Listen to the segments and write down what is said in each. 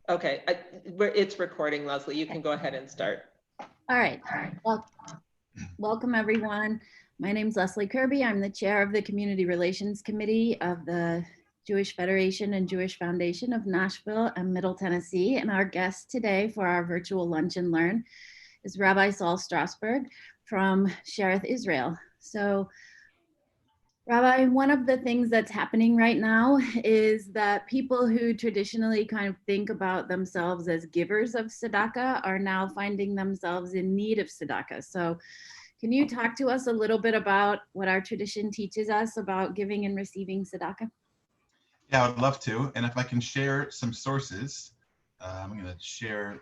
Okay, it's recording, Leslie. You can go ahead and start. All right. Well, welcome everyone. My name is Leslie Kirby. I'm the chair of the Community Relations Committee of the Jewish Federation and Jewish Foundation of Nashville and Middle Tennessee. And our guest today for our virtual Lunch and Learn is Rabbi Saul Strasberg from Shereth, Israel. So Rabbi, one of the things that's happening right now is that people who traditionally kind of think about themselves as givers of tzedakah are now finding themselves in need of tzedakah. So can you talk to us a little bit about what our tradition teaches us about giving and receiving tzedakah? Yeah, I would love to. And if I can share some sources, I'm going to share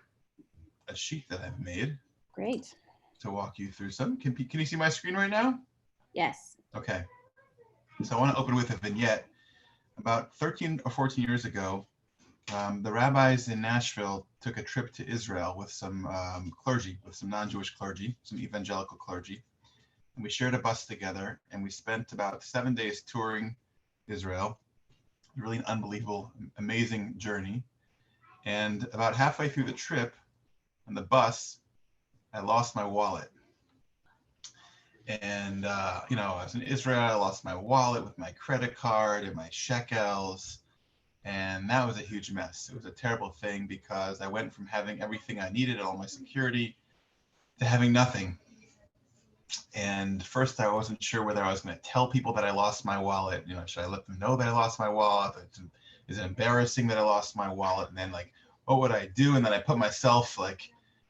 a sheet that I've made. Great. To walk you through some. Can you see my screen right now? Yes. Okay. So I want to open with a vignette. About 13 or 14 years ago, the rabbis in Nashville took a trip to Israel with some clergy, with some non-Jewish clergy, some evangelical clergy. And we shared a bus together, and we spent about 7 days touring Israel. Really an unbelievable, amazing journey. And about halfway through the trip, on the bus, I lost my wallet. And, I was in Israel, I lost my wallet with my credit card and my shekels. And that was a huge mess. It was a terrible thing because I went from having everything I needed, all my security, to having nothing. And first I wasn't sure whether I was going to tell people that I lost my wallet. Should I let them know that I lost my wallet? Is it embarrassing that I lost my wallet? And then what would I do? And then I put myself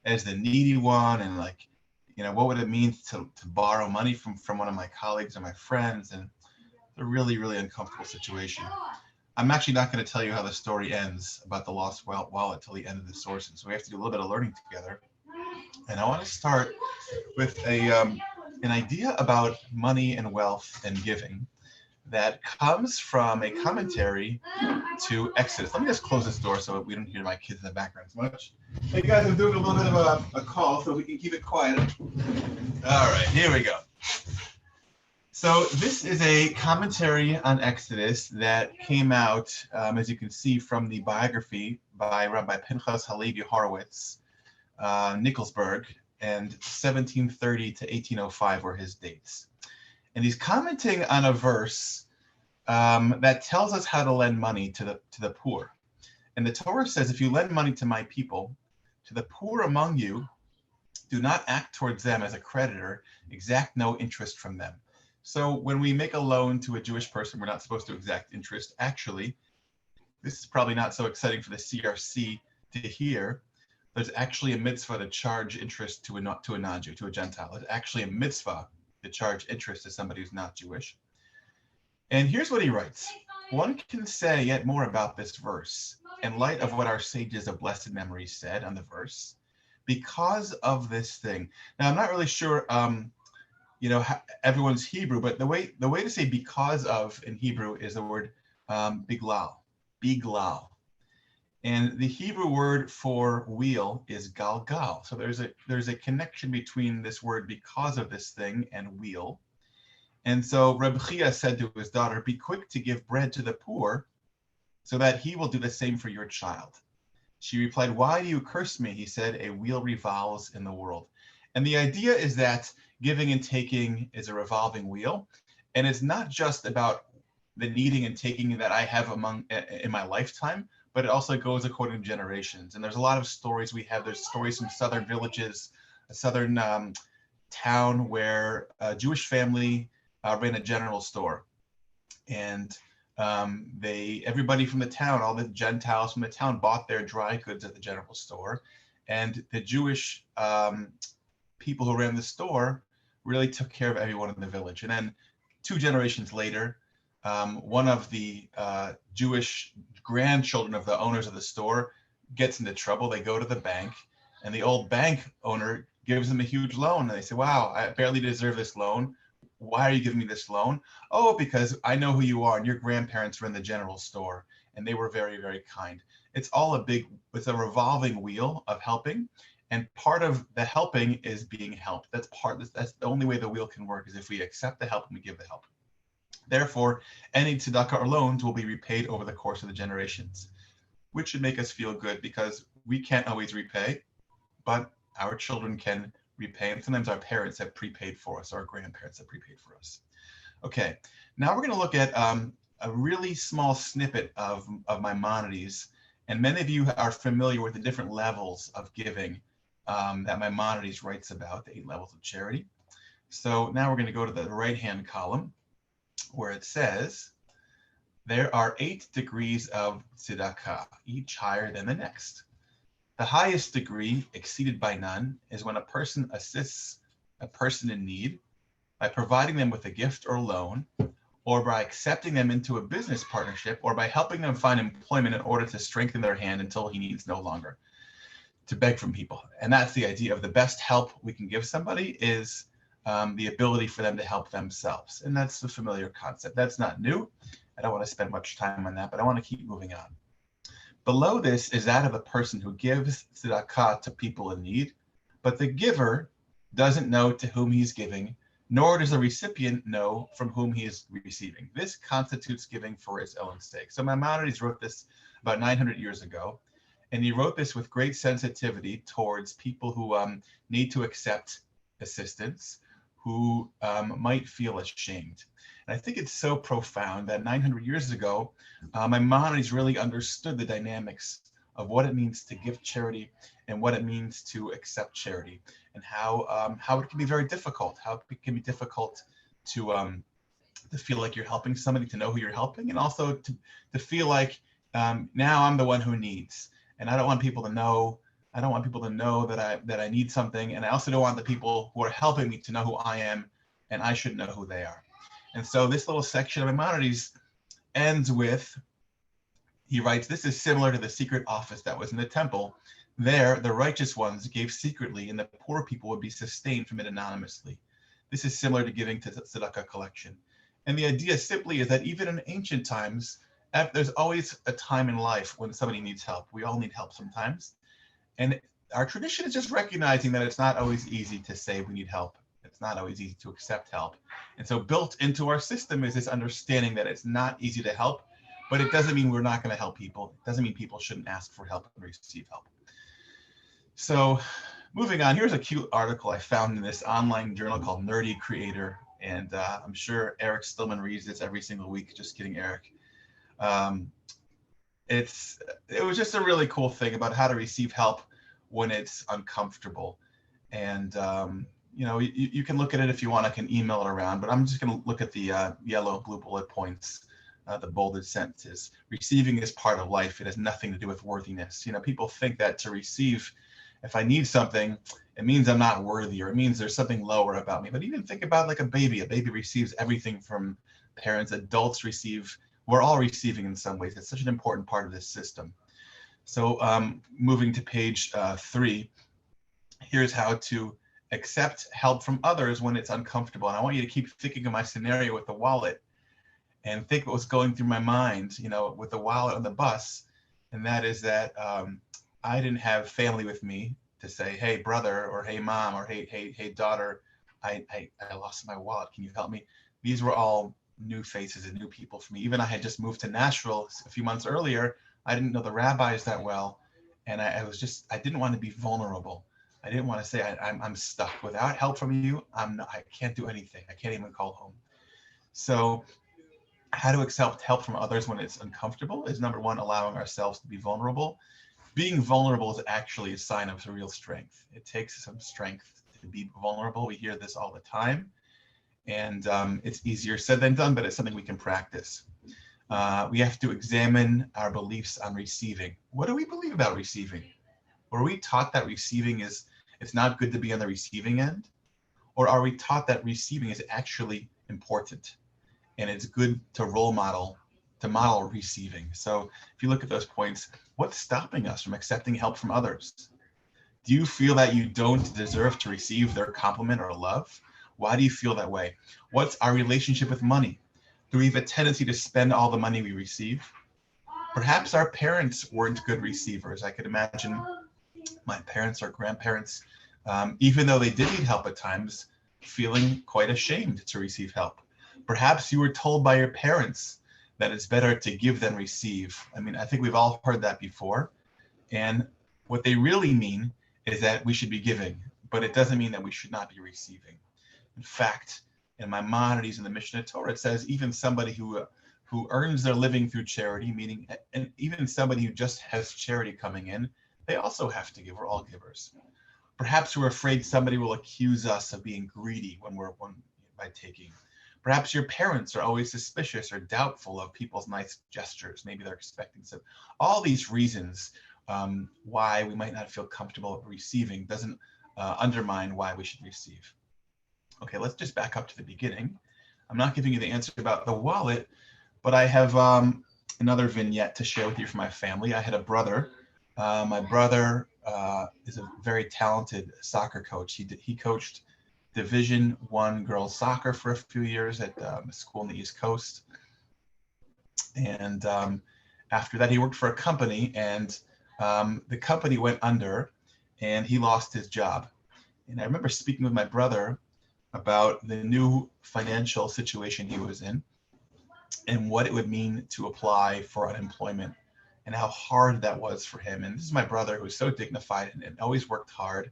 as the needy one, and what would it mean to borrow money from one of my colleagues or my friends? And it's a really, really uncomfortable situation. I'm actually not going to tell you how the story ends about the lost wallet till the end of the sources. So we have to do a little bit of learning together. And I want to start with an idea about money and wealth and giving that comes from a commentary to Exodus. Let me just close this door so we don't hear my kids in the background as much. Hey guys, I'm doing a little bit of a call so we can keep it quiet. All right, here we go. So this is a commentary on Exodus that came out, as you can see, from the biography by Rabbi Pinchas Halevi Horowitz, Nikolsburg, and 1730 to 1805 were his dates. And he's commenting on a verse that tells us how to lend money to the poor. And the Torah says, if you lend money to my people, to the poor among you, do not act towards them as a creditor, exact no interest from them. So when we make a loan to a Jewish person, we're not supposed to exact interest. Actually, this is probably not so exciting for the CRC to hear. There's actually a mitzvah to charge interest to a non-Jew, to a Gentile. There's actually a mitzvah to charge interest to somebody who's not Jewish. And here's what he writes. One can say yet more about this verse in light of what our sages of blessed memory said on the verse, because of this thing. Now, I'm not really sure, everyone's Hebrew, but the way to say because of in Hebrew is the word biglal. And the Hebrew word for wheel is galgal. So there's a connection between this word because of this thing and wheel. And so Reb Chia said to his daughter, be quick to give bread to the poor so that he will do the same for your child. She replied, why do you curse me? He said, a wheel revolves in the world. And the idea is that giving and taking is a revolving wheel. And it's not just about the needing and taking that I have in my lifetime, but it also goes according to generations. And there's a lot of stories we have. There's stories from southern villages, a southern town where a Jewish family ran a general store. And everybody from the town, all the Gentiles from the town bought their dry goods at the general store. And the Jewish people who ran the store really took care of everyone in the village. And then 2 generations later, one of the Jewish grandchildren of the owners of the store gets into trouble. They go to the bank, and the old bank owner gives them a huge loan. And they say, wow, I barely deserve this loan. Why are you giving me this loan? Oh, because I know who you are, and your grandparents were in the general store, and they were very, very kind. It's a revolving wheel of helping. And part of the helping is being helped. That's the only way the wheel can work, is if we accept the help and we give the help. Therefore, any tzedakah or loans will be repaid over the course of the generations. which should make us feel good because we can't always repay, but our children can repay, and sometimes our parents have prepaid for us, our grandparents have prepaid for us. Okay, now we're going to look at a really small snippet of Maimonides, and many of you are familiar with the different levels of giving that Maimonides writes about, the 8 levels of charity. So now we're going to go to the right-hand column where it says, there are 8 degrees of tzedakah, each higher than the next. The highest degree, exceeded by none, is when a person assists a person in need by providing them with a gift or loan, or by accepting them into a business partnership, or by helping them find employment in order to strengthen their hand until he needs no longer to beg from people. And that's the idea of the best help we can give somebody is the ability for them to help themselves. And that's a familiar concept. That's not new. I don't want to spend much time on that, but I want to keep moving on. Below this is that of the person who gives tzedakah to people in need, but the giver doesn't know to whom he's giving, nor does the recipient know from whom he is receiving. This constitutes giving for its own sake. So Maimonides wrote this about 900 years ago, and he wrote this with great sensitivity towards people who need to accept assistance, who might feel ashamed. And I think it's so profound that 900 years ago, Maimonides really understood the dynamics of what it means to give charity and what it means to accept charity, and how it can be very difficult, how it can be difficult to feel like you're helping somebody, to know who you're helping, and also to feel like now I'm the one who needs, and I don't want people to know that I need something, and I also don't want the people who are helping me to know who I am, and I should know who they are. And so this little section of Maimonides ends with, he writes, this is similar to the secret office that was in the temple. There, the righteous ones gave secretly, and the poor people would be sustained from it anonymously. This is similar to giving to the tzedakah collection. And the idea simply is that even in ancient times, there's always a time in life when somebody needs help. We all need help sometimes. And our tradition is just recognizing that it's not always easy to say we need help. It's not always easy to accept help. And so built into our system is this understanding that it's not easy to help, but it doesn't mean we're not going to help people. It doesn't mean people shouldn't ask for help and receive help. So moving on, here's a cute article I found in this online journal called Nerdy Creator. And I'm sure Eric Stillman reads this every single week. Just kidding, Eric. It was just a really cool thing about how to receive help when it's uncomfortable. And you can look at it if you want. I can email it around, but I'm just going to look at the yellow blue bullet points, the bolded sentences. Receiving is part of life. It has nothing to do with worthiness. People think that to receive, if I need something, it means I'm not worthy, or it means there's something lower about me. But even think about like a baby. A baby receives everything from parents. Adults receive. We're all receiving in some ways. It's such an important part of this system. So moving to page 3, here's how to accept help from others when it's uncomfortable. And I want you to keep thinking of my scenario with the wallet and think what was going through my mind, with the wallet on the bus. And that is that I didn't have family with me to say, hey, brother, or hey, mom, or hey, daughter, I lost my wallet. Can you help me? These were all new faces and new people for me. Even I had just moved to Nashville a few months earlier. I didn't know the rabbis that well. And I didn't want to be vulnerable. I didn't want to say I'm stuck. Without help from you, I can't do anything. I can't even call home. So how to accept help from others when it's uncomfortable is, number one, allowing ourselves to be vulnerable. Being vulnerable is actually a sign of real strength. It takes some strength to be vulnerable. We hear this all the time. And it's easier said than done, but it's something we can practice. We have to examine our beliefs on receiving. What do we believe about receiving? Were we taught that receiving it's not good to be on the receiving end? Or are we taught that receiving is actually important and it's good to model receiving? So if you look at those points, what's stopping us from accepting help from others? Do you feel that you don't deserve to receive their compliment or love? Why do you feel that way? What's our relationship with money? Do we have a tendency to spend all the money we receive? Perhaps our parents weren't good receivers. I could imagine my parents or grandparents, even though they did need help at times, feeling quite ashamed to receive help. Perhaps you were told by your parents that it's better to give than receive. I mean, I think we've all heard that before. And what they really mean is that we should be giving, but it doesn't mean that we should not be receiving. In fact, in Maimonides in the Mishnah Torah, it says even somebody who earns their living through charity, meaning, and even somebody who just has charity coming in, they also have to give. We're all givers. Perhaps we're afraid somebody will accuse us of being greedy by taking. Perhaps your parents are always suspicious or doubtful of people's nice gestures. Maybe they're expecting some. All these reasons why we might not feel comfortable receiving doesn't undermine why we should receive. Okay, let's just back up to the beginning. I'm not giving you the answer about the wallet, but I have another vignette to share with you from my family. I had a brother. My brother is a very talented soccer coach. He coached Division I girls soccer for a few years at a school on the East Coast. And after that, he worked for a company, and the company went under, and he lost his job. And I remember speaking with my brother about the new financial situation he was in and what it would mean to apply for unemployment and how hard that was for him. And this is my brother who was so dignified and always worked hard.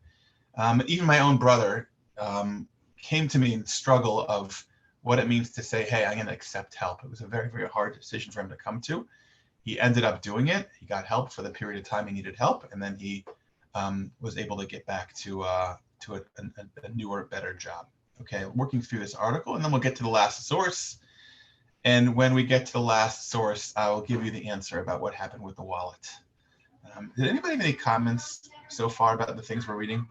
Even my own brother came to me in struggle of what it means to say, hey, I'm going to accept help. It was a very, very hard decision for him to come to. He ended up doing it. He got help for the period of time he needed help. And then he was able to get back to a newer, better job. Okay, working through this article, and then we'll get to the last source. And when we get to the last source, I will give you the answer about what happened with the wallet. Did anybody have any comments so far about the things we're reading?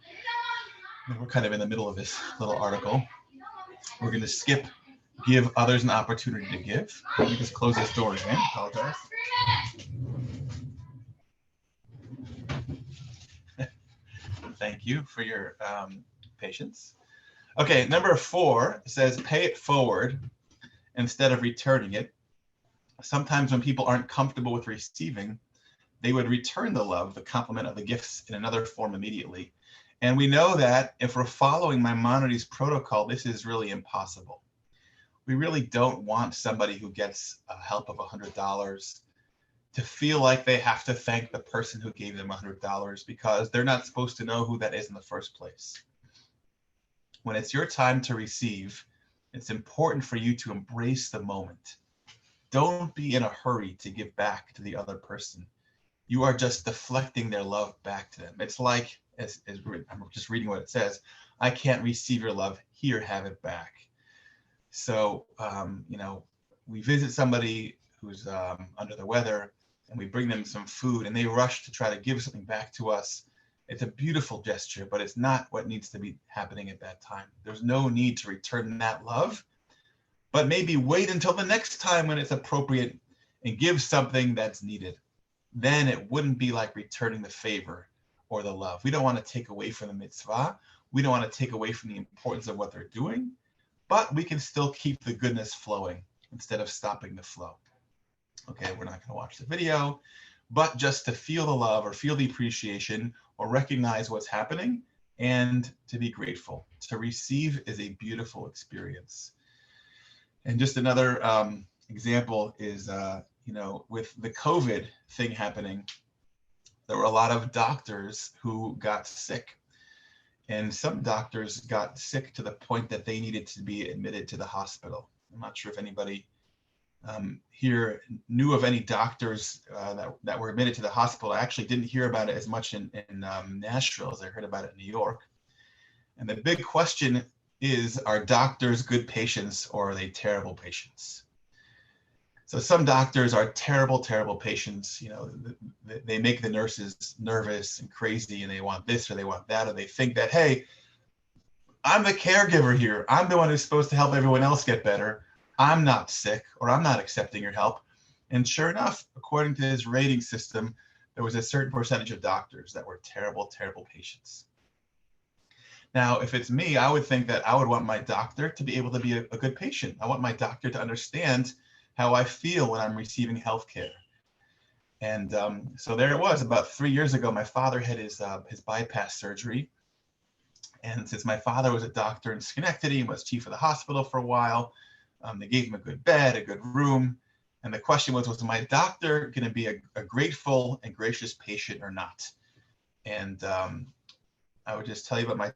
We're kind of in the middle of this little article. We're going to skip give others an opportunity to give. Let me just close this door again. Apologize. Thank you for your patience. Okay, number 4 says pay it forward instead of returning it. Sometimes when people aren't comfortable with receiving, they would return the love, the compliment of the gifts in another form immediately. And we know that if we're following Maimonides' protocol, this is really impossible. We really don't want somebody who gets help of $100 to feel like they have to thank the person who gave them $100 because they're not supposed to know who that is in the first place. When it's your time to receive, it's important for you to embrace the moment. Don't be in a hurry to give back to the other person. You are just deflecting their love back to them. It's like, as I'm just reading what it says, I can't receive your love, here, have it back. So, we visit somebody who's under the weather and we bring them some food and they rush to try to give something back to us. It's a beautiful gesture, but it's not what needs to be happening at that time. There's no need to return that love, but maybe wait until the next time when it's appropriate and give something that's needed. Then it wouldn't be like returning the favor or the love. We don't want to take away from the mitzvah. We don't want to take away from the importance of what they're doing, but we can still keep the goodness flowing instead of stopping the flow. Okay, we're not going to watch the video, but just to feel the love or feel the appreciation or recognize what's happening and to be grateful. To receive is a beautiful experience. And just another example is, with the COVID thing happening, there were a lot of doctors who got sick. And some doctors got sick to the point that they needed to be admitted to the hospital. I'm not sure if anybody here knew of any doctors that were admitted to the hospital. I actually didn't hear about it as much in Nashville as I heard about it in New York. And the big question is, are doctors good patients or are they terrible patients? So some doctors are terrible, terrible patients. They make the nurses nervous and crazy and they want this or they want that, or they think that, hey, I'm the caregiver here. I'm the one who's supposed to help everyone else get better. I'm not sick or I'm not accepting your help. And sure enough, according to his rating system, there was a certain percentage of doctors that were terrible, terrible patients. Now, if it's me, I would think that I would want my doctor to be able to be a good patient. I want my doctor to understand how I feel when I'm receiving healthcare. And so there it was. About 3 years ago, my father had his bypass surgery. And since my father was a doctor in Schenectady and was chief of the hospital for a while, they gave him a good bed, a good room. And the question was my doctor going to be a grateful and gracious patient or not? And I would just tell you about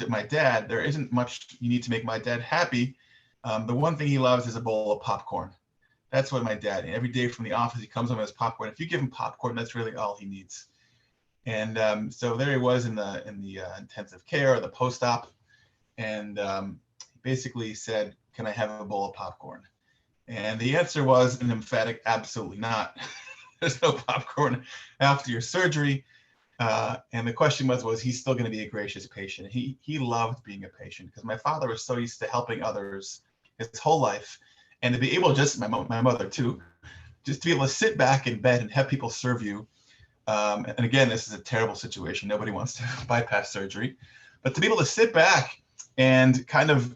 my dad. There isn't much you need to make my dad happy. The one thing he loves is a bowl of popcorn. That's what my dad, every day from the office, he comes home with his popcorn. If you give him popcorn, that's really all he needs. And so there he was in the intensive care or the post-op, and he basically said, "Can I have a bowl of popcorn?" And the answer was an emphatic absolutely not. There's no popcorn after your surgery. And the question was he still going to be a gracious patient? He loved being a patient because my father was so used to helping others his whole life, and to be able to my mother too, just to be able to sit back in bed and have people serve you. And again, this is a terrible situation. Nobody wants to bypass surgery, but to be able to sit back and kind of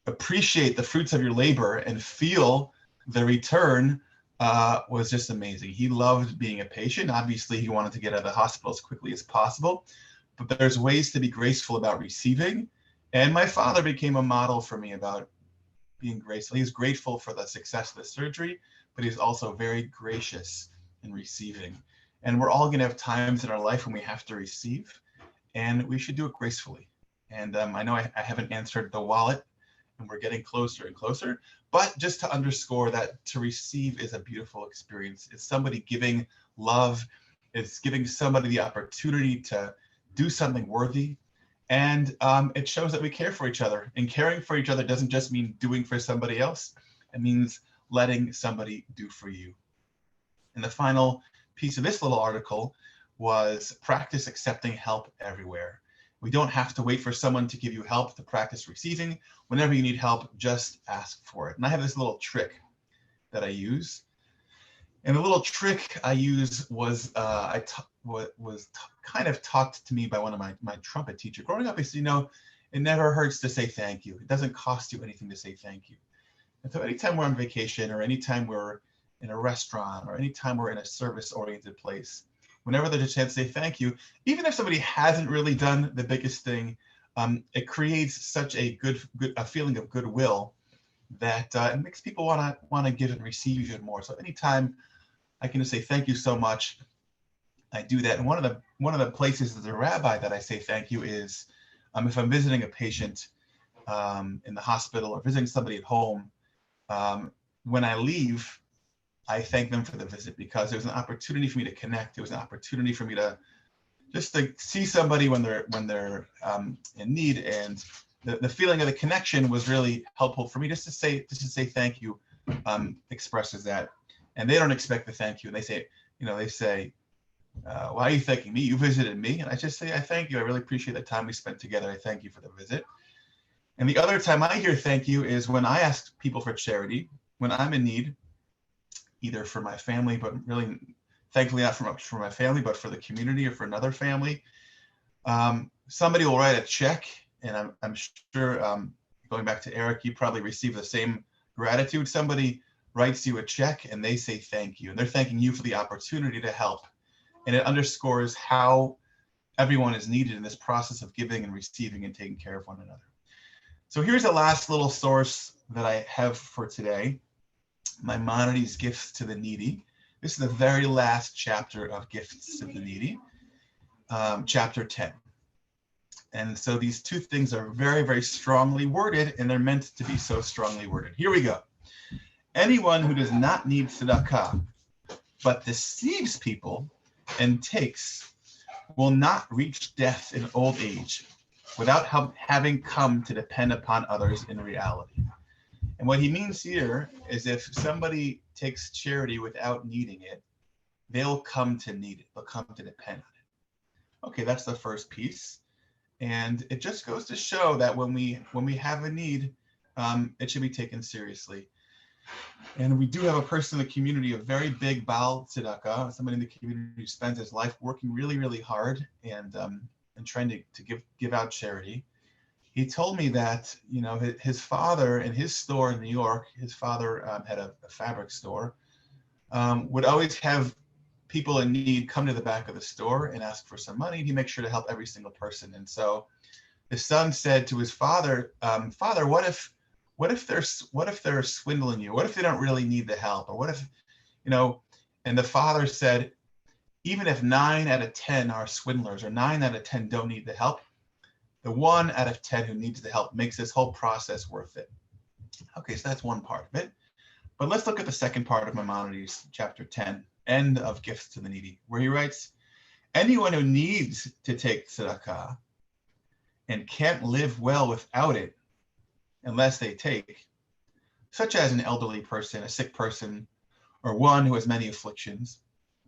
appreciate the fruits of your labor and feel the return was just amazing. He loved being a patient. Obviously, he wanted to get out of the hospital as quickly as possible, but there's ways to be graceful about receiving. And my father became a model for me about being graceful. He was grateful for the success of the surgery, but he's also very gracious in receiving. And we're all going to have times in our life when we have to receive, and we should do it gracefully. And I know I haven't answered the wallet, and we're getting closer and closer, but just to underscore that to receive is a beautiful experience. It's somebody giving love. It's giving somebody the opportunity to do something worthy. And it shows that we care for each other. And caring for each other doesn't just mean doing for somebody else. It means letting somebody do for you. And the final piece of this little article was practice accepting help everywhere. We don't have to wait for someone to give you help to practice receiving. Whenever you need help, just ask for it. And I have this little trick that I use. And the little trick I use was kind of taught to me by one of my trumpet teacher. Growing up, you know, it never hurts to say thank you. It doesn't cost you anything to say thank you. And so anytime we're on vacation or anytime we're in a restaurant or anytime we're in a service-oriented place, whenever there's a chance to say thank you, even if somebody hasn't really done the biggest thing, it creates such a good feeling of goodwill that it makes people want to give and receive even more. So anytime I can just say thank you so much, I do that. And one of the places as a rabbi that I say thank you is if I'm visiting a patient in the hospital or visiting somebody at home. When I leave, I thank them for the visit because it was an opportunity for me to connect. It was an opportunity for me to just to see somebody when they're in need, and the feeling of the connection was really helpful for me. Just to say thank you expresses that, and they don't expect the thank you. And they say, why are you thanking me? You visited me. And I just say, I thank you. I really appreciate the time we spent together. I thank you for the visit. And the other time I hear thank you is when I ask people for charity, when I'm in need, either for my family, but really, thankfully not for my family, but for the community or for another family. Somebody will write a check, and I'm sure, going back to Eric, you probably receive the same gratitude. Somebody writes you a check and they say thank you, and they're thanking you for the opportunity to help. And it underscores how everyone is needed in this process of giving and receiving and taking care of one another. So here's the last little source that I have for today, Maimonides' Gifts to the Needy. This is the very last chapter of Gifts to the Needy, chapter 10. And so these two things are very, very strongly worded, and they're meant to be so strongly worded. Here we go. Anyone who does not need tzedakah, but deceives people and takes, will not reach death in old age without having come to depend upon others in reality. And what he means here is if somebody takes charity without needing it, they'll come to need it. They'll come to depend on it. Okay, that's the first piece. And it just goes to show that when we have a need, it should be taken seriously. And we do have a person in the community, a very big Baal Tzedakah, somebody in the community who spends his life working really, really hard and trying to give out charity. He told me that, you know, his father in his store in New York, his father had a fabric store, would always have people in need come to the back of the store and ask for some money. He makes sure to help every single person. And so his son said to his father, Father, what if what if they're swindling you? What if they don't really need the help? Or what if, and the father said, even if 9 out of 10 are swindlers or 9 out of 10 don't need the help, the 1 out of 10 who needs the help makes this whole process worth it. Okay, so that's one part of it. But let's look at the second part of Maimonides, chapter 10, end of Gifts to the Needy, where he writes, anyone who needs to take tzedakah and can't live well without it unless they take, such as an elderly person, a sick person, or one who has many afflictions,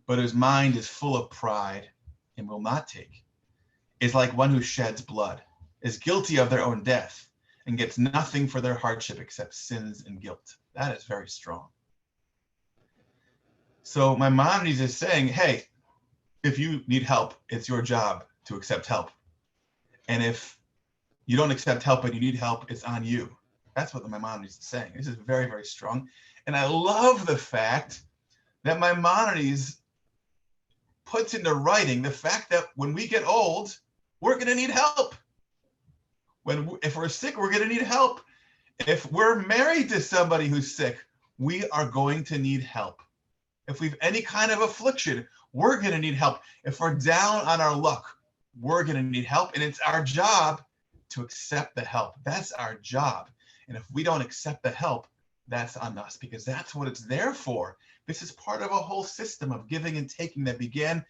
but whose mind is full of pride and will not take, is like one who sheds blood, is guilty of their own death, and gets nothing for their hardship except sins and guilt. That is very strong. So Maimonides is saying, hey, if you need help, it's your job to accept help. And if you don't accept help and you need help, it's on you. That's what the Maimonides is saying. This is very, very strong. And I love the fact that Maimonides puts into writing the fact that when we get old, we're going to need help. If we're sick, we're going to need help. If we're married to somebody who's sick, we are going to need help. If we've any kind of affliction, we're going to need help. If we're down on our luck, we're going to need help. And it's our job to accept the help. That's our job. And if we don't accept the help, that's on us, because that's what it's there for. This is part of a whole system of giving and taking that began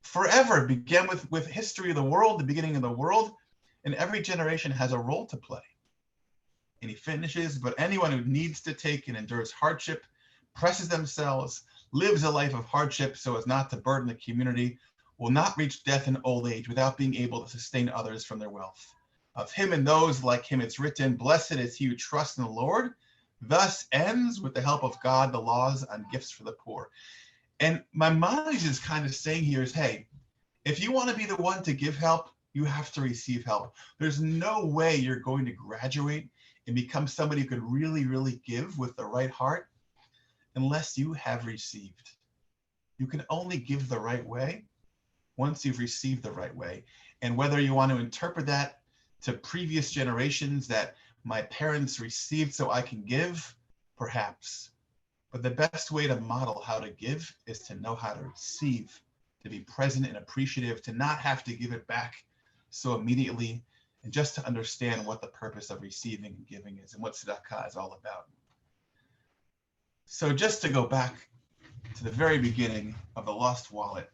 forever. It began with history of the world, the beginning of the world, and every generation has a role to play. And he finishes, but anyone who needs to take and endures hardship, presses themselves, lives a life of hardship so as not to burden the community, will not reach death in old age without being able to sustain others from their wealth. Of him and those like him it's written, blessed is he who trusts in the Lord. Thus ends, with the help of God, the laws on gifts for the poor. And Maimonides is kind of saying here is, hey, if you want to be the one to give help, you have to receive help. There's no way you're going to graduate and become somebody who could really, really give with the right heart unless you have received. You can only give the right way once you've received the right way. And whether you want to interpret that to previous generations that my parents received so I can give, perhaps. But the best way to model how to give is to know how to receive, to be present and appreciative, to not have to give it back so immediately, and just to understand what the purpose of receiving and giving is and what tzedakah is all about. So just to go back to the very beginning of the lost wallet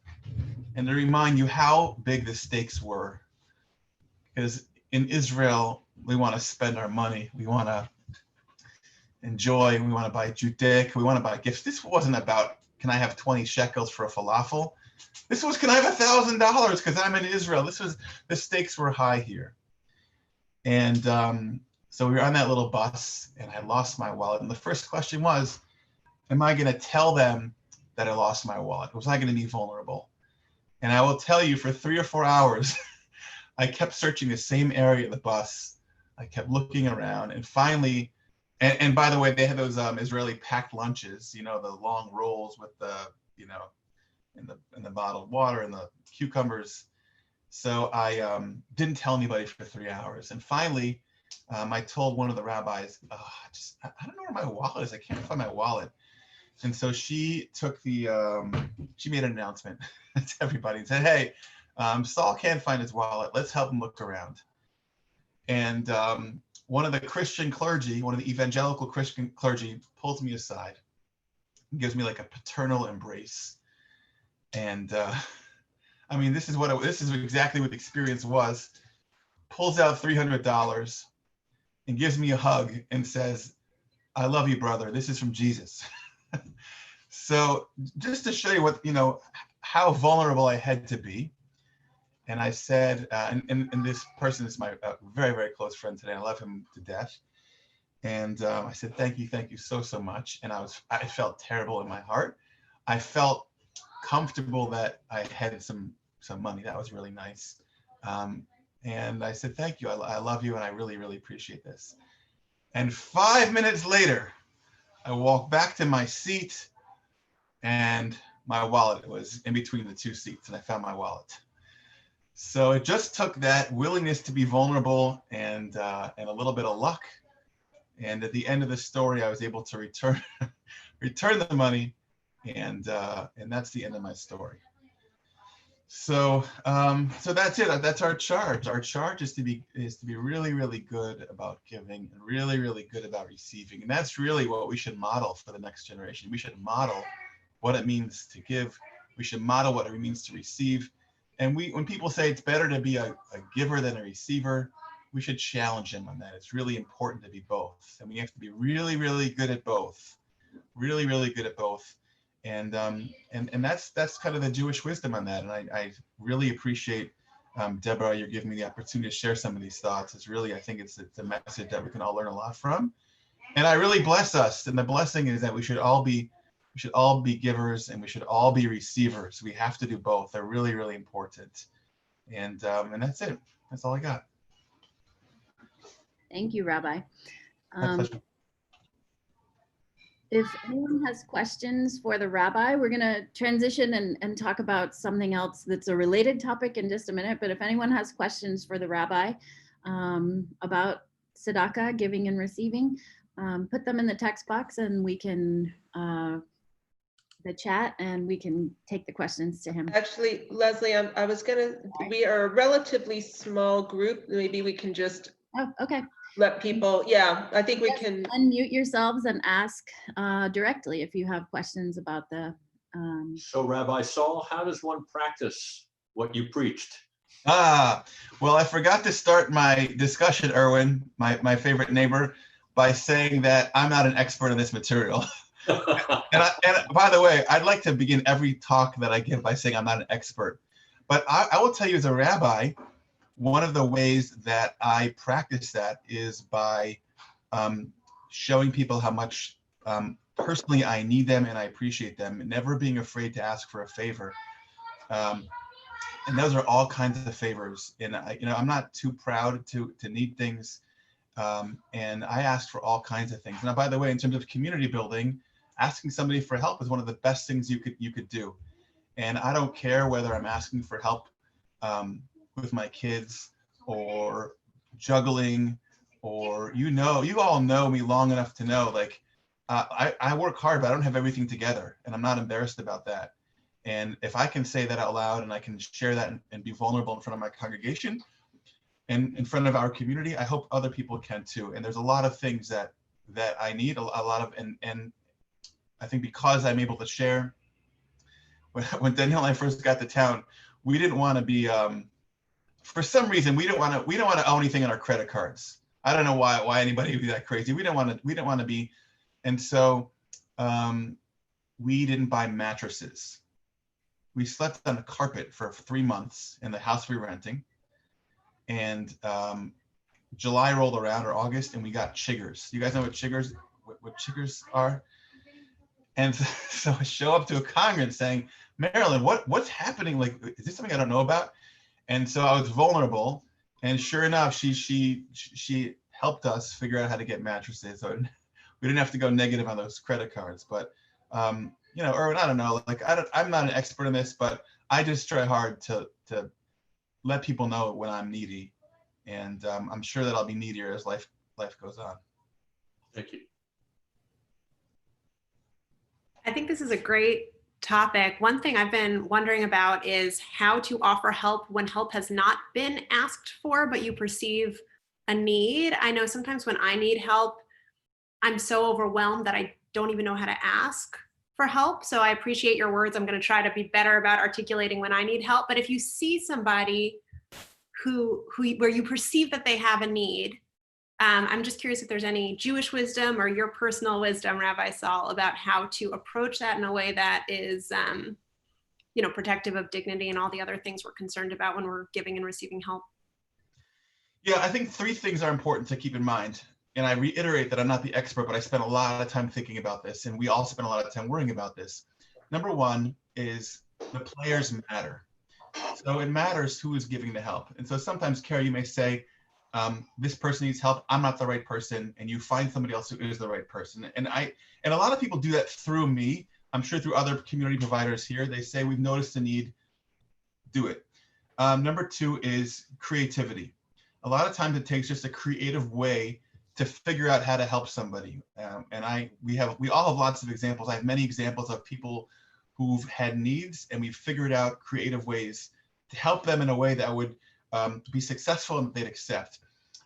and to remind you how big the stakes were, because in Israel, we want to spend our money. We want to enjoy. We want to buy judik. We want to buy gifts. This wasn't about, can I have 20 shekels for a falafel? This was, can I have $1,000 because I'm in Israel? The stakes were high here. And so we were on that little bus and I lost my wallet. And the first question was, am I going to tell them that I lost my wallet? Was I going to be vulnerable? And I will tell you, for 3 or 4 hours, I kept searching the same area of the bus. I kept looking around, and finally, and by the way, they had those Israeli packed lunches, the long rolls with the, and the bottled water and the cucumbers. So I didn't tell anybody for 3 hours. And finally, I told one of the rabbis, I don't know where my wallet is. I can't find my wallet. And so she took she made an announcement to everybody and said, hey, Saul can't find his wallet. Let's help him look around. And one of the Christian clergy, one of the evangelical Christian clergy, pulls me aside and gives me like a paternal embrace. And this is exactly what the experience was. Pulls out $300 and gives me a hug and says, I love you, brother. This is from Jesus. So just to show you how vulnerable I had to be. And I said, and this person is my very, very close friend today. I love him to death. And I said, thank you so, so much. And I felt terrible in my heart. I felt comfortable that I had some money. That was really nice. And I said, thank you. I love you. And I really, really appreciate this. And 5 minutes later, I walked back to my seat and my wallet was in between the two seats, and I found my wallet. So it just took that willingness to be vulnerable and a little bit of luck And at the end of the story, I was able to return the money, and that's the end of my story. So so that's it. That's our charge. Our charge is to be really, really good about giving and really, really good about receiving. And that's really what we should model for the next generation. We should model what it means to give. We should model what it means to receive. And when people say it's better to be a giver than a receiver, we should challenge them on that. It's really important to be both. And we have to be really, really good at both. Really, really good at both. And that's kind of the Jewish wisdom on that. And I really appreciate, Deborah, you're giving me the opportunity to share some of these thoughts. It's really, I think it's a message that we can all learn a lot from. And I really bless us. And the blessing is that we should all be givers and we should all be receivers. We have to do both. They're really, really important. And that's it. That's all I got. Thank you, Rabbi. My pleasure. If anyone has questions for the rabbi, we're going to transition and talk about something else that's a related topic in just a minute. But if anyone has questions for the rabbi about tzedakah, giving and receiving, put them in the text box and we can, the chat, and we can take the questions to him. Actually, Leslie, I was gonna, we are a relatively small group. Maybe we can just Oh, okay. let people, yeah, I think we Yes, can. unmute yourselves and ask directly if you have questions about the. So Rabbi Saul, how does one practice what you preached? Well, I forgot to start my discussion, Erwin, my favorite neighbor, by saying that I'm not an expert in this material. and by the way, I'd like to begin every talk that I give by saying I'm not an expert. But I will tell you, as a rabbi, one of the ways that I practice that is by showing people how much personally I need them and I appreciate them, never being afraid to ask for a favor. And those are all kinds of favors. And I'm not too proud to need things. And I ask for all kinds of things. Now, by the way, in terms of community building, asking somebody for help is one of the best things you could do. And I don't care whether I'm asking for help with my kids or juggling, or you all know me long enough to know, like, I work hard, but I don't have everything together, and I'm not embarrassed about that. And if I can say that out loud and I can share that and be vulnerable in front of my congregation and in front of our community, I hope other people can too. And there's a lot of things that I need, a lot of, and I think because I'm able to share, when Danielle and I first got to town, we didn't want to be, for some reason, we don't want to owe anything on our credit cards. I don't know why anybody would be that crazy. We didn't want to be, and so we didn't buy mattresses. We slept on the carpet for 3 months in the house we were renting, and July rolled around, or August, and we got chiggers. You guys know what chiggers are? And so I show up to a congregant saying, Marilyn, what's happening? Like, is this something I don't know about? And so I was vulnerable, and sure enough, she helped us figure out how to get mattresses. So we didn't have to go negative on those credit cards. But Erwin, I don't know. Like, I'm not an expert in this, but I just try hard to let people know when I'm needy, and I'm sure that I'll be needier as life goes on. Thank you. I think this is a great topic. One thing I've been wondering about is how to offer help when help has not been asked for, but you perceive a need. I know sometimes when I need help, I'm so overwhelmed that I don't even know how to ask for help. So I appreciate your words. I'm going to try to be better about articulating when I need help. But if you see somebody where you perceive that they have a need, I'm just curious if there's any Jewish wisdom or your personal wisdom, Rabbi Saul, about how to approach that in a way that is, protective of dignity and all the other things we're concerned about when we're giving and receiving help. Yeah, I think 3 things are important to keep in mind. And I reiterate that I'm not the expert, but I spent a lot of time thinking about this, and we all spent a lot of time worrying about this. Number 1 is the players matter. So it matters who is giving the help. And so sometimes, Carrie, you may say, this person needs help, I'm not the right person, and you find somebody else who is the right person. And a lot of people do that through me. I'm sure through other community providers here. They say, we've noticed a need, do it. Number 2 is creativity. A lot of times it takes just a creative way to figure out how to help somebody. And we all have lots of examples. I have many examples of people who've had needs, and we've figured out creative ways to help them in a way that would be successful and that they'd accept.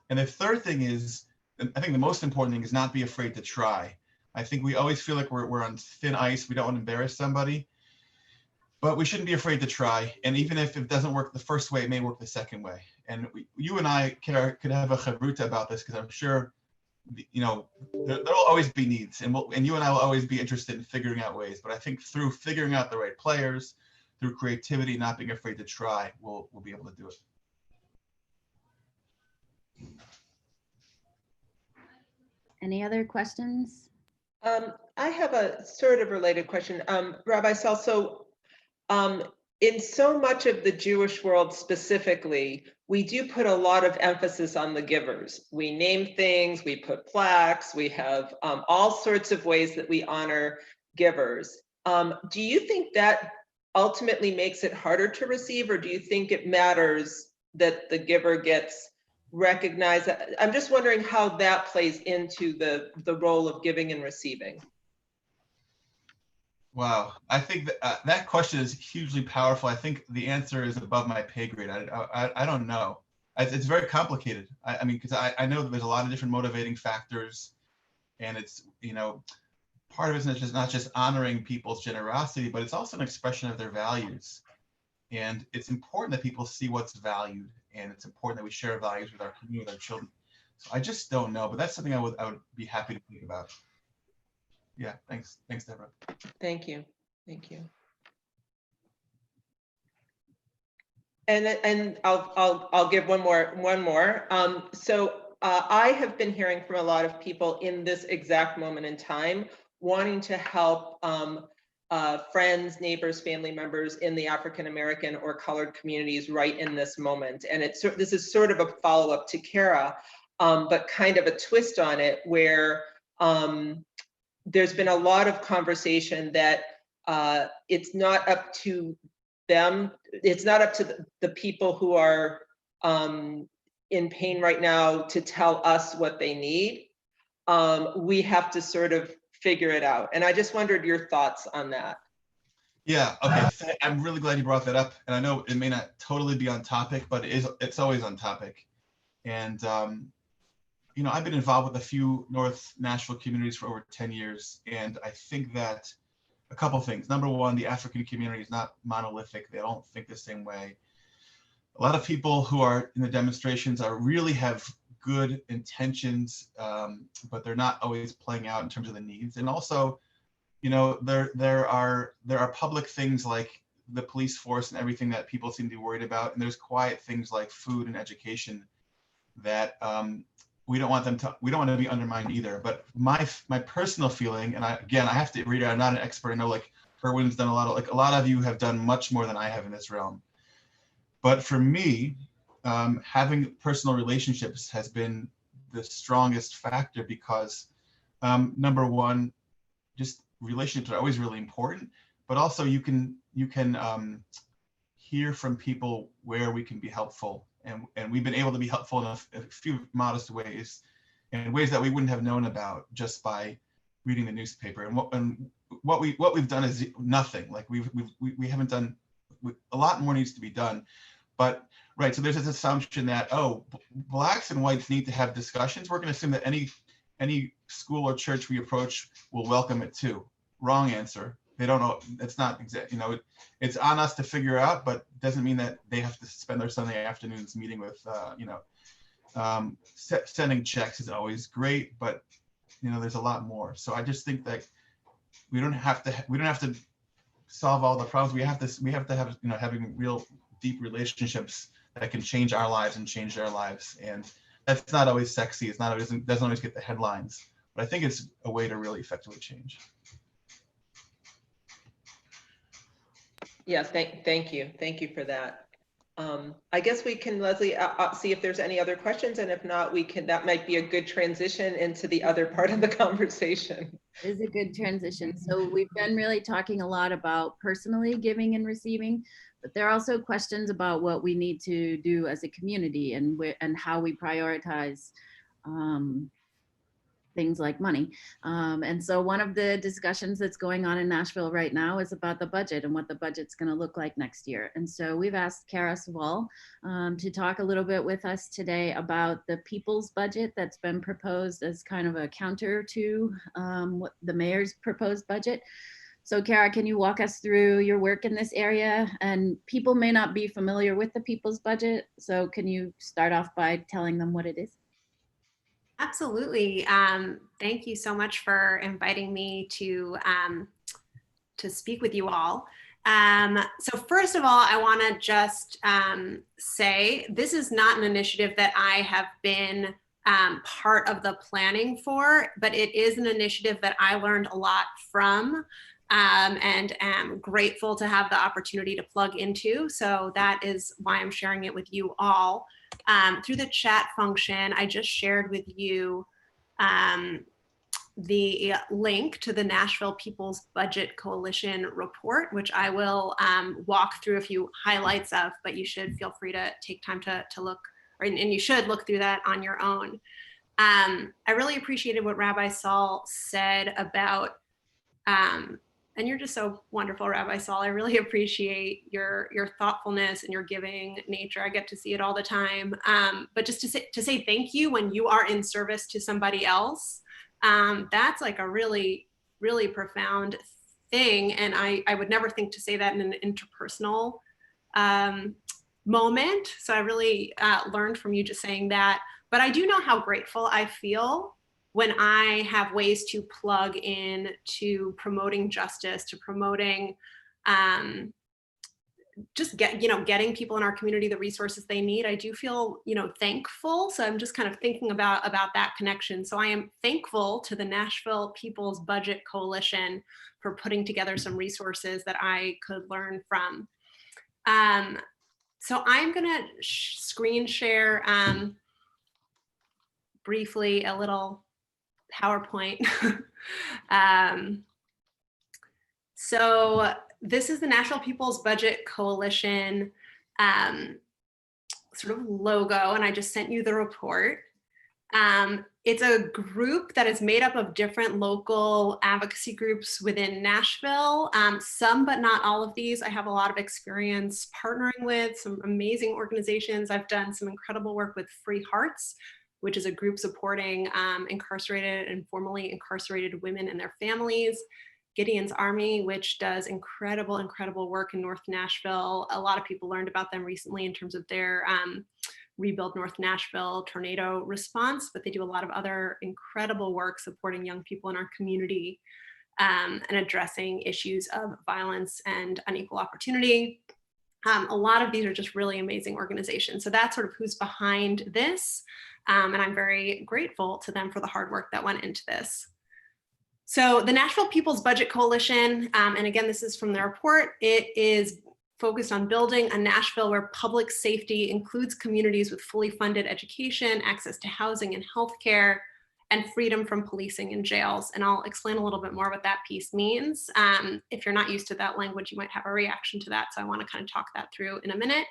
And the third thing is, I think the most important thing is not be afraid to try. I think we always feel like we're on thin ice. We don't want to embarrass somebody, but we shouldn't be afraid to try. And even if it doesn't work the first way, it may work the second way. And you and I could have a chavruta about this, because I'm sure, you know, there'll always be needs, and you and I will always be interested in figuring out ways. But I think through figuring out the right players, through creativity, not being afraid to try, we'll be able to do it. Any other questions? I have a sort of related question. Rabbi Saul, so in so much of the Jewish world specifically, we do put a lot of emphasis on the givers. We name things, we put plaques, we have all sorts of ways that we honor givers. Do you think that ultimately makes it harder to receive, or do you think it matters that the giver gets recognized? I'm just wondering how that plays into the role of giving and receiving. Wow, I think that question is hugely powerful. I think the answer is above my pay grade. I don't know. It's very complicated. I mean, because I know that there's a lot of different motivating factors, and it's, you know, part of it is not just honoring people's generosity, but it's also an expression of their values. And it's important that people see what's valued, and it's important that we share values with our community, with our children. So I just don't know, but that's something I would be happy to think about. Yeah, thanks, Deborah. Thank you. And I'll give one more. So I have been hearing from a lot of people in this exact moment in time wanting to help friends, neighbors, family members in the African American or colored communities right in this moment. And this is sort of a follow-up to Kara, but kind of a twist on it, where there's been a lot of conversation that it's not up to them, it's not up to the people who are in pain right now to tell us what they need. We have to sort of figure it out. And I just wondered your thoughts on that. Yeah, okay, I'm really glad you brought that up. And I know it may not totally be on topic, but it's always on topic. And you know, I've been involved with a few North Nashville communities for over 10 years. And I think that a couple things. Number one, the African community is not monolithic. They don't think the same way. A lot of people who are in the demonstrations really have good intentions, but they're not always playing out in terms of the needs. And also, you know, there are public things like the police force and everything that people seem to be worried about. And there's quiet things like food and education that we don't want to be undermined either. But my personal feeling, and I have to read it, I'm not an expert. I know like Erwin's done a lot of you have done much more than I have in this realm. But for me, having personal relationships has been the strongest factor, because number one, just relationships are always really important, but also you can hear from people where we can be helpful. And we've been able to be helpful in a few modest ways, in ways that we wouldn't have known about just by reading the newspaper. And what we've done is nothing. Like we haven't done, a lot more needs to be done. But right, so there's this assumption that, oh, blacks and whites need to have discussions. We're going to assume that any school or church we approach will welcome it too. Wrong answer. They don't know. It's not exact. You know, it's on us to figure out, but doesn't mean that they have to spend their Sunday afternoons meeting with, sending checks is always great, but you know, there's a lot more. So I just think that we don't have to solve all the problems. We have to have, you know, having real deep relationships that can change our lives and change their lives. And that's not always sexy. It's not always, doesn't always get the headlines, but I think it's a way to really effectively change. Yeah, thank you for that. I guess we can, Leslie, see if there's any other questions, and if not, that might be a good transition into the other part of the conversation. It is a good transition. So we've been really talking a lot about personally giving and receiving, but there are also questions about what we need to do as a community and how we prioritize things like money. And so one of the discussions that's going on in Nashville right now is about the budget and what the budget's going to look like next year. And so we've asked Kara Saul to talk a little bit with us today about the people's budget that's been proposed as kind of a counter to what the mayor's proposed budget. So Kara, can you walk us through your work in this area? And people may not be familiar with the people's budget. So can you start off by telling them what it is? Absolutely. Thank you so much for inviting me to speak with you all. So first of all, I want to just say this is not an initiative that I have been part of the planning for, but it is an initiative that I learned a lot from and am grateful to have the opportunity to plug into. So that is why I'm sharing it with you all. Through the chat function, I just shared with you the link to the Nashville People's Budget Coalition report, which I will walk through a few highlights of, but you should feel free to take time to look, and you should look through that on your own. I really appreciated what Rabbi Saul said about, and you're just so wonderful, Rabbi Saul. I really appreciate your thoughtfulness and your giving nature. I get to see it all the time. But just to say thank you when you are in service to somebody else, that's like a really, really profound thing. And I would never think to say that in an interpersonal moment. So I really learned from you just saying that. But I do know how grateful I feel when I have ways to plug in to promoting justice, to promoting just getting people in our community the resources they need. I do feel, thankful. So I'm just kind of thinking about that connection. So I am thankful to the Nashville People's Budget Coalition for putting together some resources that I could learn from. So I'm gonna screen share briefly a little PowerPoint. So this is the Nashville People's Budget Coalition sort of logo, and I just sent you the report. It's a group that is made up of different local advocacy groups within Nashville. Some, but not all of these, I have a lot of experience partnering with some amazing organizations. I've done some incredible work with Free Hearts, which is a group supporting incarcerated and formerly incarcerated women and their families. Gideon's Army, which does incredible, incredible work in North Nashville. A lot of people learned about them recently in terms of their Rebuild North Nashville tornado response, but they do a lot of other incredible work supporting young people in our community and addressing issues of violence and unequal opportunity. A lot of these are just really amazing organizations. So that's sort of who's behind this. And I'm very grateful to them for the hard work that went into this. So the Nashville People's Budget Coalition, and again, this is from the report, it is focused on building a Nashville where public safety includes communities with fully funded education, access to housing and healthcare, and freedom from policing and jails. And I'll explain a little bit more what that piece means. If you're not used to that language, you might have a reaction to that. So I want to kind of talk that through in a minute.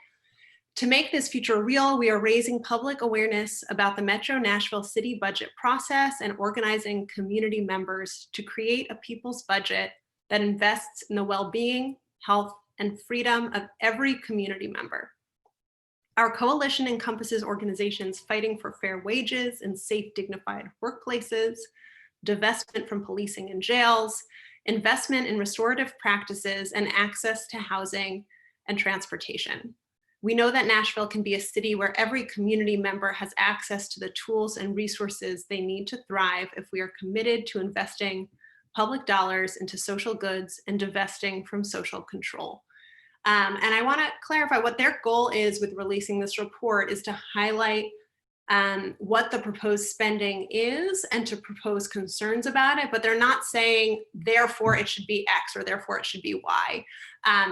To make this future real, we are raising public awareness about the Metro Nashville City budget process and organizing community members to create a people's budget that invests in the well-being, health, and freedom of every community member. Our coalition encompasses organizations fighting for fair wages and safe, dignified workplaces, divestment from policing and jails, investment in restorative practices, and access to housing and transportation. We know that Nashville can be a city where every community member has access to the tools and resources they need to thrive if we are committed to investing public dollars into social goods and divesting from social control. And I want to clarify what their goal is with releasing this report is to highlight what the proposed spending is and to propose concerns about it, but they're not saying therefore it should be X or therefore it should be Y.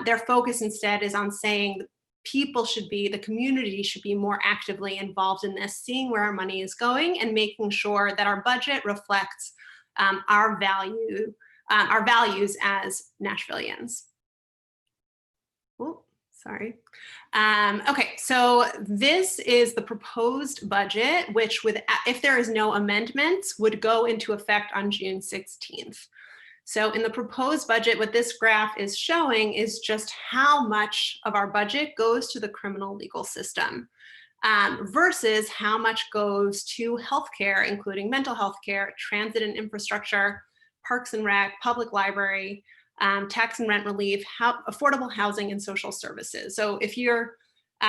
Their focus instead is on saying people should be, the community should be more actively involved in this, seeing where our money is going and making sure that our budget reflects our values as Nashvillians. Ooh, Sorry. Okay, so this is the proposed budget, which if there is no amendments, would go into effect on June 16th. So in the proposed budget, what this graph is showing is just how much of our budget goes to the criminal legal system versus how much goes to healthcare, including mental health care, transit and infrastructure, parks and rec, public library, tax and rent relief, affordable housing, and social services. So if you're,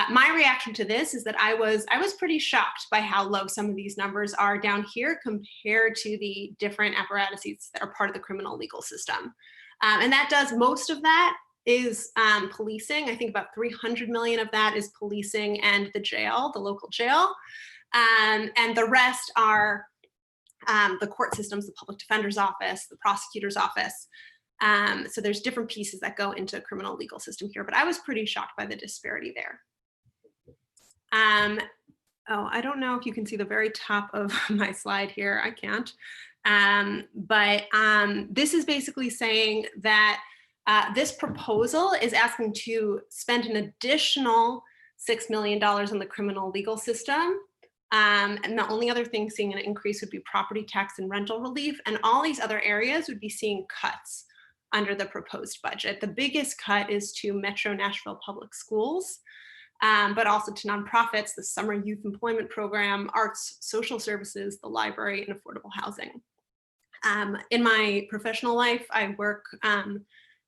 my reaction to this is that I was pretty shocked by how low some of these numbers are down here compared to the different apparatuses that are part of the criminal legal system. And that does, most of that is policing. I think about 300 million of that is policing and the jail, the local jail. And the rest are the court systems, the public defender's office, the prosecutor's office. So there's different pieces that go into criminal legal system here, but I was pretty shocked by the disparity there. Oh, I don't know if you can see the very top of my slide here. I can't. But this is basically saying that this proposal is asking to spend an additional $6 million on the criminal legal system. And the only other thing seeing an increase would be property tax and rental relief. And all these other areas would be seeing cuts under the proposed budget. The biggest cut is to Metro Nashville Public Schools, but also to nonprofits, the Summer Youth Employment Program, arts, social services, the library, and affordable housing. In my professional life, I work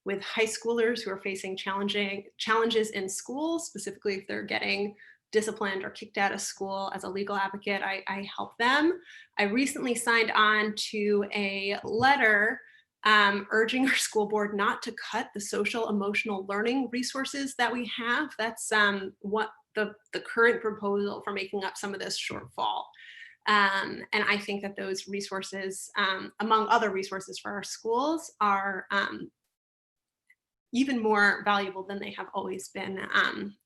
with high schoolers who are facing challenges in school, specifically if they're getting disciplined or kicked out of school. As a legal advocate, I help them. I recently signed on to a letter urging our school board not to cut the social emotional learning resources that we have. That's what the current proposal for making up some of this shortfall. And I think that those resources, among other resources for our schools, are even more valuable than they have always been.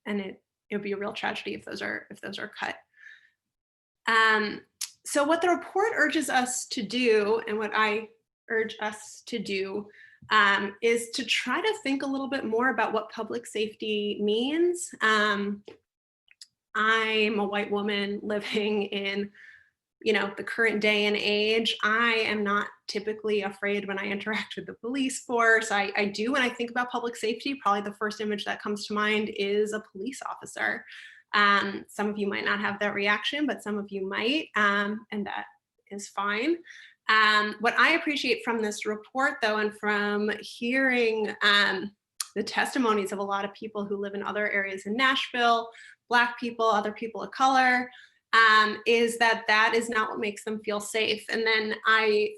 And it would be a real tragedy if those are cut. So what the report urges us to do, and what I urge us to do, is to try to think a little bit more about what public safety means. I'm a white woman living in, the current day and age. I am not typically afraid when I interact with the police force. I do when I think about public safety. Probably the first image that comes to mind is a police officer. Some of you might not have that reaction, but some of you might, and that is fine. What I appreciate from this report, though, and from hearing the testimonies of a lot of people who live in other areas in Nashville, Black people, other people of color, is that is not what makes them feel safe. And then I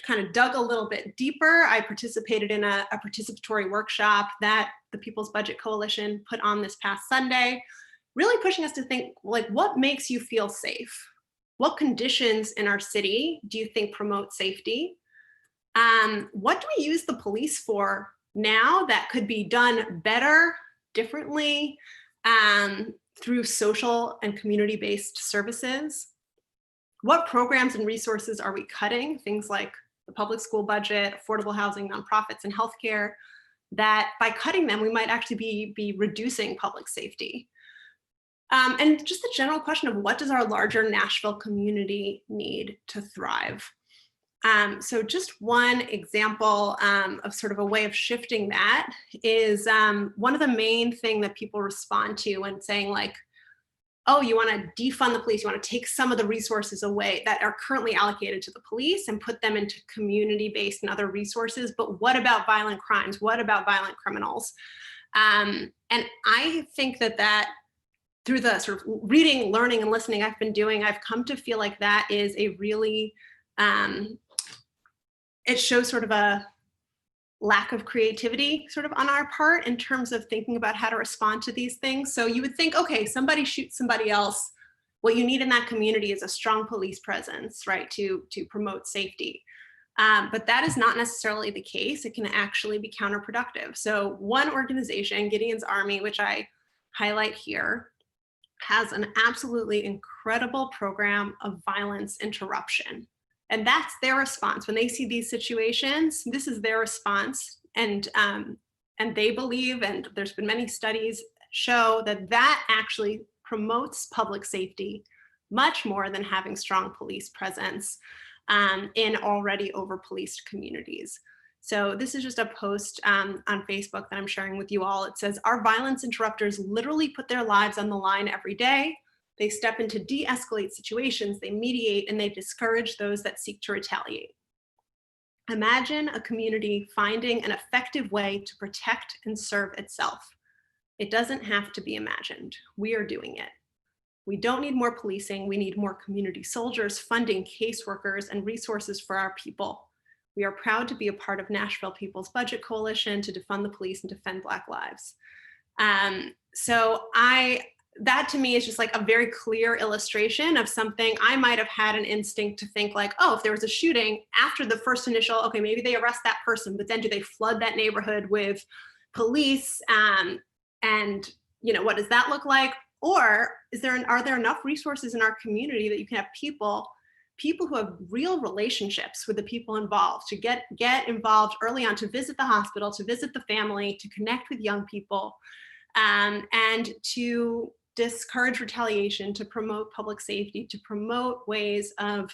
kind of dug a little bit deeper. I participated in a participatory workshop that the People's Budget Coalition put on this past Sunday, really pushing us to think, like, what makes you feel safe? What conditions in our city do you think promote safety? What do we use the police for now that could be done better, differently, through social and community-based services? What programs and resources are we cutting? Things like the public school budget, affordable housing, nonprofits, and healthcare, that by cutting them, we might actually be reducing public safety. And just the general question of what does our larger Nashville community need to thrive? So just one example of sort of a way of shifting that is one of the main thing that people respond to when saying, like, oh, you want to defund the police, you want to take some of the resources away that are currently allocated to the police and put them into community-based and other resources, but what about violent crimes? What about violent criminals? And I think that through the sort of reading, learning, and listening I've been doing, I've come to feel like that is a really, it shows sort of a lack of creativity sort of on our part in terms of thinking about how to respond to these things. So you would think, okay, somebody shoots somebody else. What you need in that community is a strong police presence, right, to promote safety. But that is not necessarily the case. It can actually be counterproductive. So one organization, Gideon's Army, which I highlight here, has an absolutely incredible program of violence interruption. And that's their response. When they see these situations, this is their response. And And they believe, and there's been many studies show that that actually promotes public safety much more than having strong police presence in already over-policed communities. So this is just a post on Facebook that I'm sharing with you all. It says, our violence interrupters literally put their lives on the line every day. They step in to de-escalate situations, they mediate, and they discourage those that seek to retaliate. Imagine a community finding an effective way to protect and serve itself. It doesn't have to be imagined. We are doing it. We don't need more policing. We need more community soldiers, funding, caseworkers, and resources for our people. We are proud to be a part of Nashville People's Budget Coalition to defund the police and defend Black lives. That to me is just like a very clear illustration of something I might have had an instinct to think like, oh, if there was a shooting after the first initial, okay, maybe they arrest that person, but then do they flood that neighborhood with police? And you know, what does that look like? Or are there enough resources in our community that you can have people who have real relationships with the people involved to get involved early on, to visit the hospital, to visit the family, to connect with young people, and to discourage retaliation, to promote public safety, to promote ways of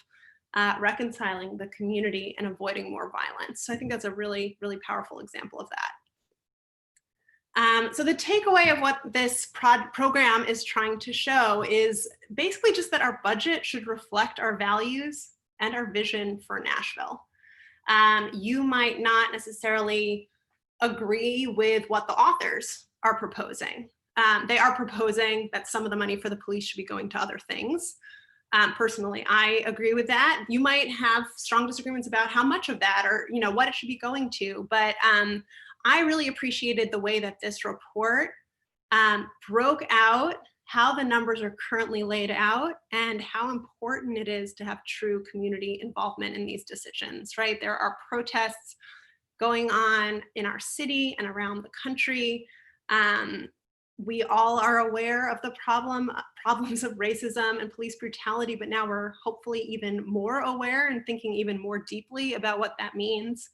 reconciling the community and avoiding more violence. So I think that's a really, really powerful example of that. So the takeaway of what this program is trying to show is basically just that our budget should reflect our values and our vision for Nashville. You might not necessarily agree with what the authors are proposing. They are proposing that some of the money for the police should be going to other things. Personally, I agree with that. You might have strong disagreements about how much of that or what it should be going to, but I really appreciated the way that this report broke out how the numbers are currently laid out and how important it is to have true community involvement in these decisions, right? There are protests going on in our city and around the country. We all are aware of the problems of racism and police brutality, but now we're hopefully even more aware and thinking even more deeply about what that means.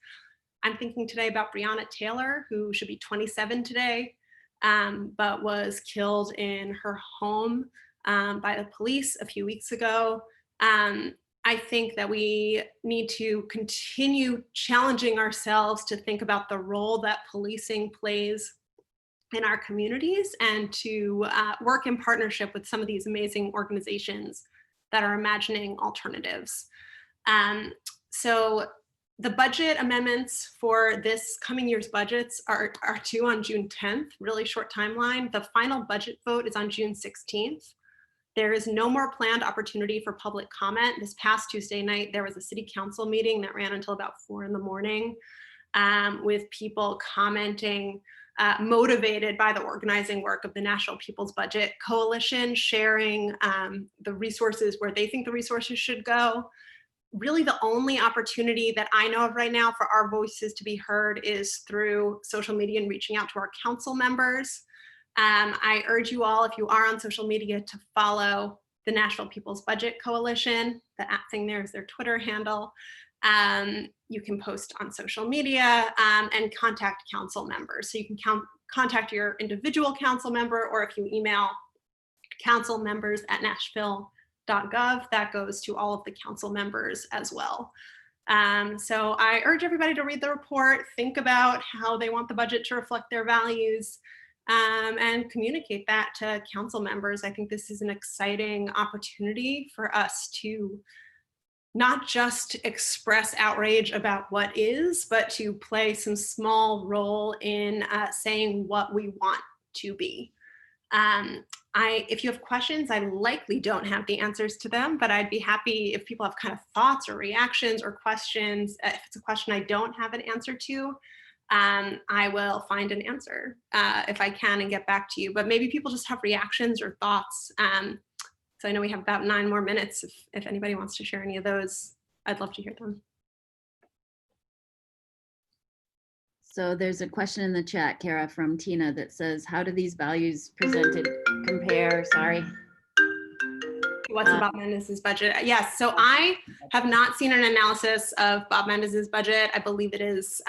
I'm thinking today about Breonna Taylor, who should be 27 today, but was killed in her home by the police a few weeks ago. I think that we need to continue challenging ourselves to think about the role that policing plays in our communities and to work in partnership with some of these amazing organizations that are imagining alternatives. So the budget amendments for this coming year's budgets are due on June 10th, really short timeline. The final budget vote is on June 16th. There is no more planned opportunity for public comment. This past Tuesday night, there was a city council meeting that ran until about 4 a.m. With people commenting, motivated by the organizing work of the National People's Budget Coalition, sharing the resources where they think the resources should go. Really the only opportunity that I know of right now for our voices to be heard is through social media and reaching out to our council members. I urge you all, if you are on social media, to follow the National People's Budget Coalition. The thing there is their Twitter handle. You can post on social media and contact council members. So you can contact your individual council member, or if you email council members at nashville.gov, that goes to all of the council members as well. So I urge everybody to read the report, think about how they want the budget to reflect their values, and communicate that to council members. I think this is an exciting opportunity for us to not just express outrage about what is, but to play some small role in saying what we want to be. If you have questions, I likely don't have the answers to them, but I'd be happy if people have kind of thoughts or reactions or questions. If it's a question I don't have an answer to, I will find an answer if I can and get back to you. But maybe people just have reactions or thoughts. So I know we have about 9 more minutes. If anybody wants to share any of those, I'd love to hear them. So there's a question in the chat, Kara, from Tina that says, how do these values presented compare? Sorry. What's Bob Mendez's budget? Yes, so I have not seen an analysis of Bob Mendez's budget. I believe it is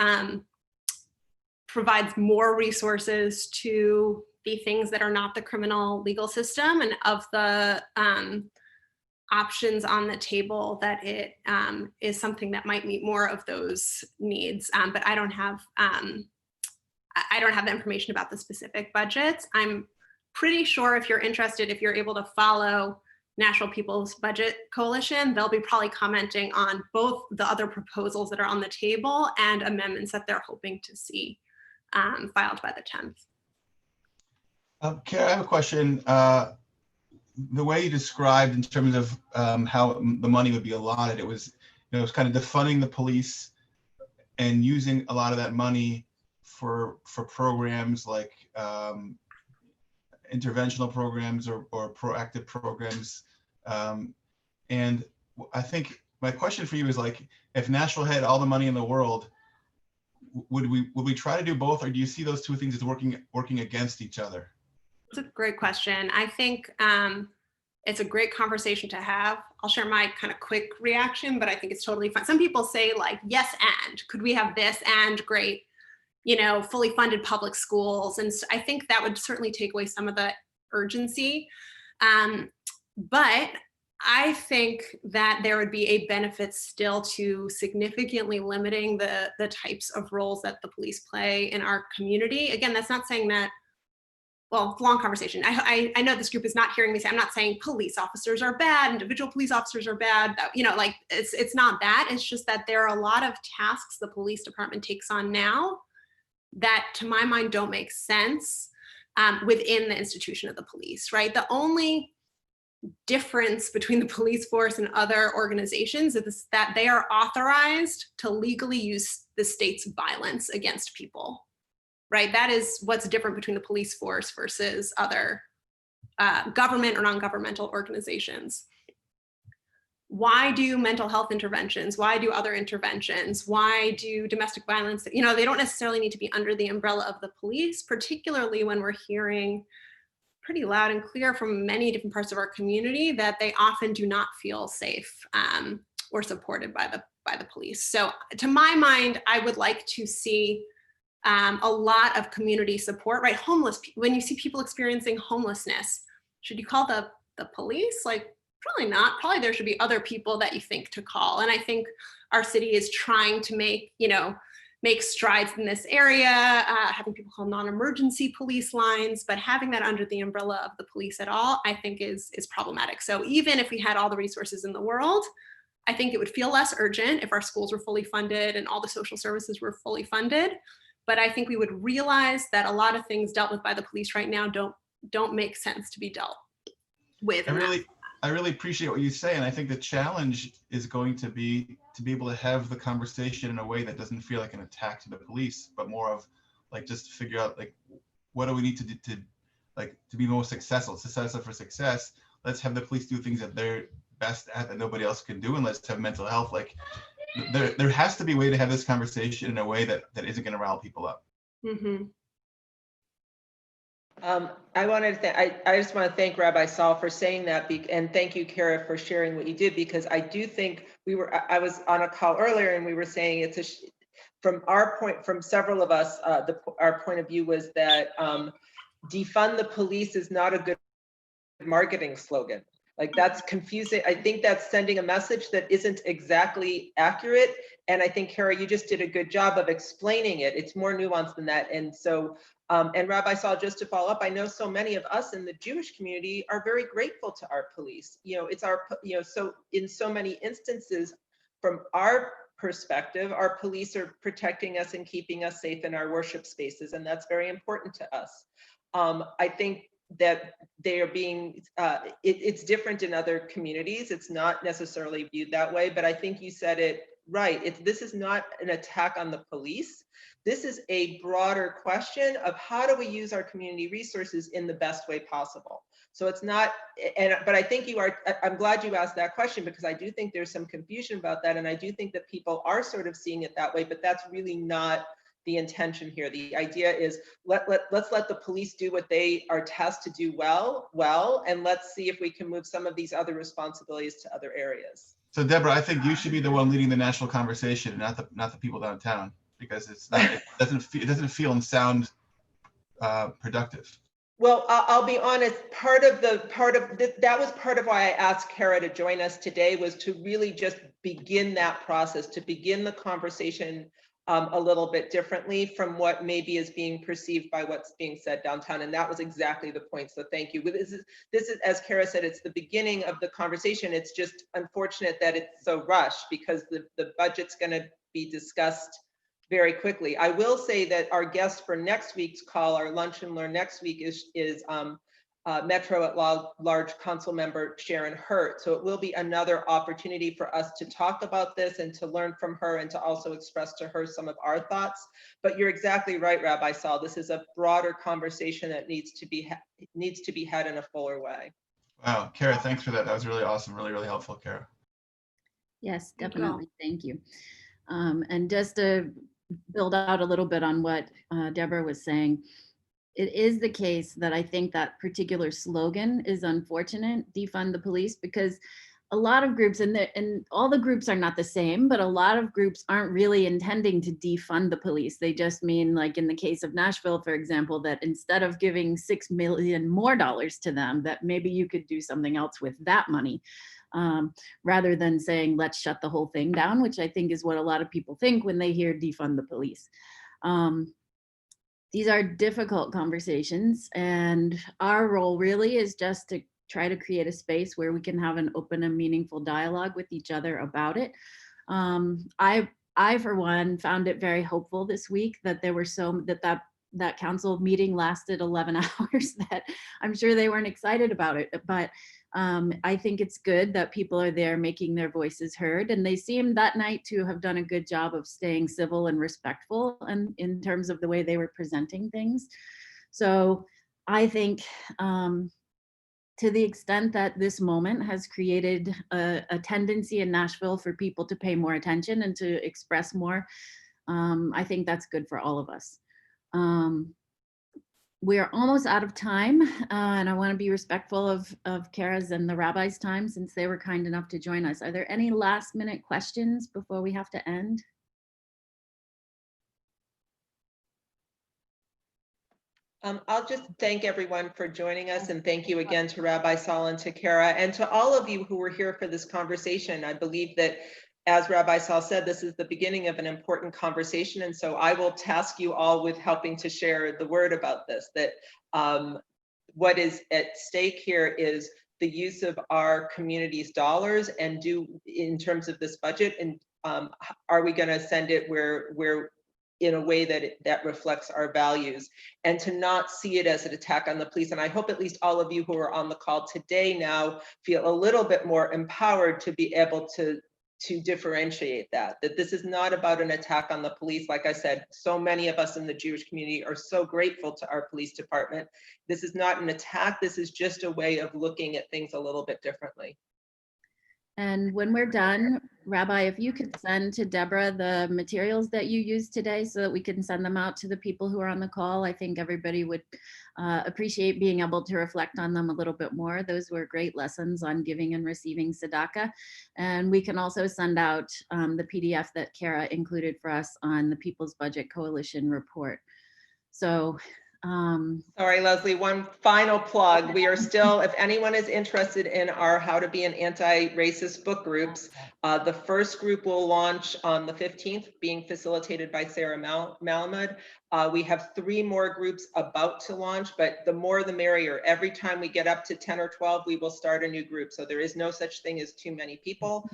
provides more resources to the things that are not the criminal legal system, and of the options on the table, that it is something that might meet more of those needs. But I don't have the information about the specific budgets. I'm pretty sure if you're interested, if you're able to follow National People's Budget Coalition, they'll be probably commenting on both the other proposals that are on the table and amendments that they're hoping to see filed by the 10th. Kara, I have a question. The way you described in terms of how the money would be allotted, it was kind of defunding the police and using a lot of that money for programs like interventional programs or proactive programs. And I think my question for you is, like, if Nashville had all the money in the world, would we try to do both, or do you see those two things as working against each other? It's a great question. I think it's a great conversation to have. I'll share my kind of quick reaction, but I think it's totally fine. Some people say, like, yes, and could we have this and great, fully funded public schools? And I think that would certainly take away some of the urgency. But I think that there would be a benefit still to significantly limiting the types of roles that the police play in our community. Again, that's not saying that, well, it's a long conversation. I know this group is not hearing me say, I'm not saying police officers are bad, individual police officers are bad, like it's not that. It's just that there are a lot of tasks the police department takes on now that, to my mind, don't make sense within the institution of the police, right? The only difference between the police force and other organizations is that they are authorized to legally use the state's violence against people, right? That is what's different between the police force versus other government or non-governmental organizations. Why do mental health interventions? Why do other interventions? Why do domestic violence? They don't necessarily need to be under the umbrella of the police, particularly when we're hearing pretty loud and clear from many different parts of our community that they often do not feel safe or supported by the police. So to my mind, I would like to see a lot of community support, right? When you see people experiencing homelessness, should you call the police? Like, probably not. Probably there should be other people that you think to call. And I think our city is trying to make strides in this area, having people call non-emergency police lines, but having that under the umbrella of the police at all, I think is problematic. So even if we had all the resources in the world, I think it would feel less urgent if our schools were fully funded and all the social services were fully funded. But I think we would realize that a lot of things dealt with by the police right now don't make sense to be dealt with. I really appreciate what you say, and I think the challenge is going to be able to have the conversation in a way that doesn't feel like an attack to the police, but more of, like, just to figure out, like, what do we need to do to be most successful? To set us up for success, let's have the police do things that they're best at that nobody else can do, and let's have mental health. Like, there has to be a way to have this conversation in a way that isn't going to rile people up. Mm-hmm. I just want to thank Rabbi Saul for saying that, and thank you, Kara, for sharing what you did, because I do think I was on a call earlier and we were saying from several of us, our point of view was that defund the police is not a good marketing slogan. Like, that's confusing. I think that's sending a message that isn't exactly accurate. And I think, Kara, you just did a good job of explaining it. It's more nuanced than that. And so, and Rabbi Saul, just to follow up, I know so many of us in the Jewish community are very grateful to our police. It's our, so in so many instances, from our perspective, our police are protecting us and keeping us safe in our worship spaces. And that's very important to us. I think that they are being, it's different in other communities. It's not necessarily viewed that way, but I think you said it right. This is not an attack on the police. This is a broader question of how do we use our community resources in the best way possible. So it's not, but I think I'm glad you asked that question, because I do think there's some confusion about that. And I do think that people are sort of seeing it that way, but that's really not the intention here. The idea is let's let the police do what they are tasked to do well, and let's see if we can move some of these other responsibilities to other areas. So Deborah, I think you should be the one leading the national conversation, not the people downtown. because it's not, it doesn't feel and sound productive. Well, I'll be honest, that was part of why I asked Kara to join us today, was to really just begin that process, to begin the conversation a little bit differently from what maybe is being perceived by what's being said downtown. And that was exactly the point. So thank you. This is, as Kara said, it's the beginning of the conversation. It's just unfortunate that it's so rushed, because the budget's going to be discussed very quickly. I will say that our guest for next week's call, our Lunch and Learn next week, is Metro at Large Council member Sharon Hurt. So it will be another opportunity for us to talk about this and to learn from her, and to also express to her some of our thoughts. But you're exactly right, Rabbi Saul. This is a broader conversation that needs to be had in a fuller way. Wow, Kara, thanks for that. That was really awesome. Really, really helpful, Kara. Yes, definitely. Thank you. And just to build out a little bit on what Deborah was saying, it is the case that I think that particular slogan is unfortunate, defund the police, because a lot of groups, and all the groups are not the same, but a lot of groups aren't really intending to defund the police. They just mean, like in the case of Nashville, for example, that instead of giving $6 million more to them, that maybe you could do something else with that money. Rather than saying, let's shut the whole thing down, which I think is what a lot of people think when they hear defund the police. These are difficult conversations, and our role really is just to try to create a space where we can have an open and meaningful dialogue with each other about it. I for one, found it very hopeful this week that there were that council meeting lasted 11 hours, that I'm sure they weren't excited about it, but I think it's good that people are there making their voices heard, and they seemed that night to have done a good job of staying civil and respectful, and in terms of the way they were presenting things. So I think to the extent that this moment has created a tendency in Nashville for people to pay more attention and to express more, I think that's good for all of us. We are almost out of time, and I want to be respectful of Kara's and the Rabbi's time, since they were kind enough to join us. Are there any last minute questions before we have to end? I'll just thank everyone for joining us, and thank you again to Rabbi Saul and to Kara, and to all of you who were here for this conversation. I believe that, as Rabbi Saul said, this is the beginning of an important conversation, and so I will task you all with helping to share the word about this, that what is at stake here is the use of our community's dollars, and in terms of this budget, and are we going to send it where in a way that reflects our values, and to not see it as an attack on the police. And I hope at least all of you who are on the call today now feel a little bit more empowered to be able to differentiate that this is not about an attack on the police. Like I said, so many of us in the Jewish community are so grateful to our police department. This is not an attack. This is just a way of looking at things a little bit differently. And when we're done, Rabbi, if you could send to Deborah the materials that you used today so that we can send them out to the people who are on the call, I think everybody would appreciate being able to reflect on them a little bit more. Those were great lessons on giving and receiving tzedakah. And we can also send out the PDF that Kara included for us on the People's Budget Coalition report. So sorry, Leslie, one final plug. We are still, if anyone is interested in our How to Be an Anti-Racist book groups, the first group will launch on the 15th, being facilitated by Sarah Malamud. We have 3 more groups about to launch, but the more the merrier. Every time we get up to 10 or 12, we will start a new group. So there is no such thing as too many people.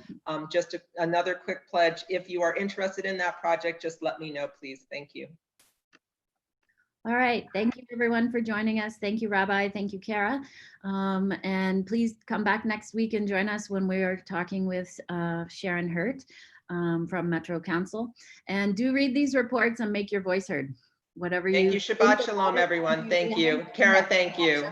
Just another quick pledge. If you are interested in that project, just let me know, please. Thank you. All right, thank you everyone for joining us. Thank you, Rabbi. Thank you, Kara. And please come back next week and join us when we are talking with Sharon Hurt from Metro Council. And do read these reports and make your voice heard. Whatever you Thank you. Shabbat Shalom, everyone. Thank you. Kara, thank you.